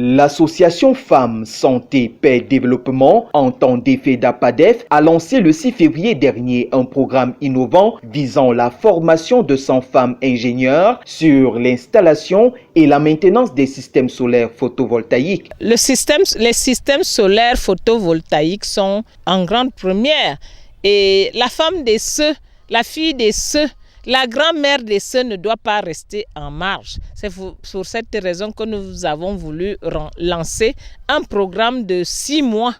L'association Femmes, Santé, Paix, Développement, entendée FEDAPADEF, a lancé le 6 février dernier un programme innovant visant la formation de 100 femmes ingénieurs sur l'installation et la maintenance des systèmes solaires photovoltaïques. Les systèmes solaires photovoltaïques sont en grande première et la femme des ceux, la fille des ceux, la grand-mère des ceux ne doit pas rester en marge. C'est pour cette raison que nous avons voulu lancer un programme de 6 mois.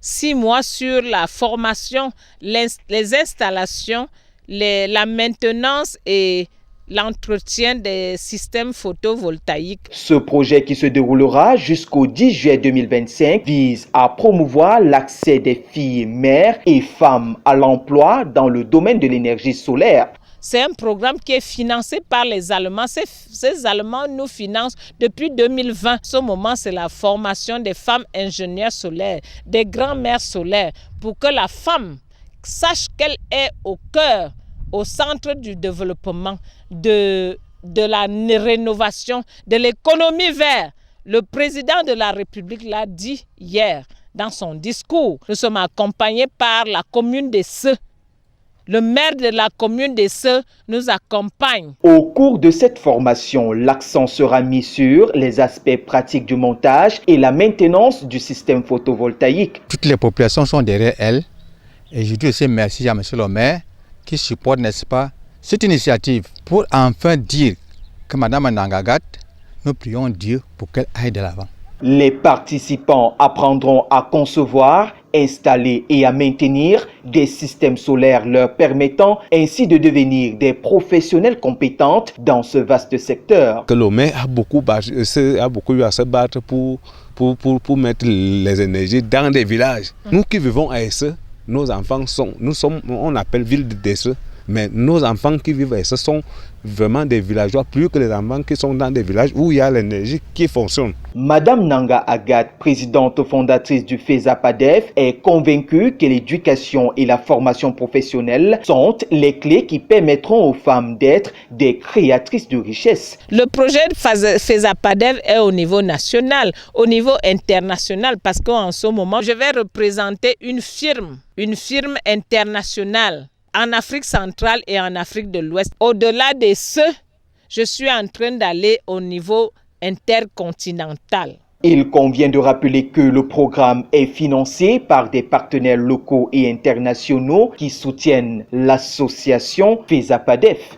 6 mois sur la formation, les installations, la maintenance et l'entretien des systèmes photovoltaïques. Ce projet qui se déroulera jusqu'au 10 juillet 2025 vise à promouvoir l'accès des filles, mères et femmes à l'emploi dans le domaine de l'énergie solaire. C'est un programme qui est financé par les Allemands. Ces Allemands nous financent depuis 2020. En ce moment, c'est la formation des femmes ingénieurs solaires, des grands-mères solaires, pour que la femme sache qu'elle est au cœur, au centre du développement, de la rénovation, de l'économie verte. Le président de la République l'a dit hier dans son discours. Nous sommes accompagnés par la commune de Seux. Le maire de la commune de Seux nous accompagne. Au cours de cette formation, l'accent sera mis sur les aspects pratiques du montage et la maintenance du système photovoltaïque. Toutes les populations sont derrière elle. Et je dis aussi merci à M. le maire qui supporte, n'est-ce pas, cette initiative pour enfin dire que Mme Nangagat, nous prions Dieu pour qu'elle aille de l'avant. Les participants apprendront à concevoir, installer et à maintenir des systèmes solaires leur permettant ainsi de devenir des professionnels compétentes dans ce vaste secteur. Que le maire a beaucoup eu à se battre pour mettre les énergies dans des villages. Nous qui vivons à Esseux, nos enfants on appelle ville d'Esseux, mais nos enfants qui vivent à Esseux sont vraiment des villageois, plus que les enfants qui sont dans des villages où il y a l'énergie qui fonctionne. Madame Nanga Agathe, présidente fondatrice du FEDAPADEF, est convaincue que l'éducation et la formation professionnelle sont les clés qui permettront aux femmes d'être des créatrices de richesse. Le projet de FEDAPADEF est au niveau national, au niveau international, parce qu'en ce moment, je vais représenter une firme internationale en Afrique centrale et en Afrique de l'Ouest. Au-delà de ce, je suis en train d'aller au niveau intercontinental. Il convient de rappeler que le programme est financé par des partenaires locaux et internationaux qui soutiennent l'association FEDAPADEF.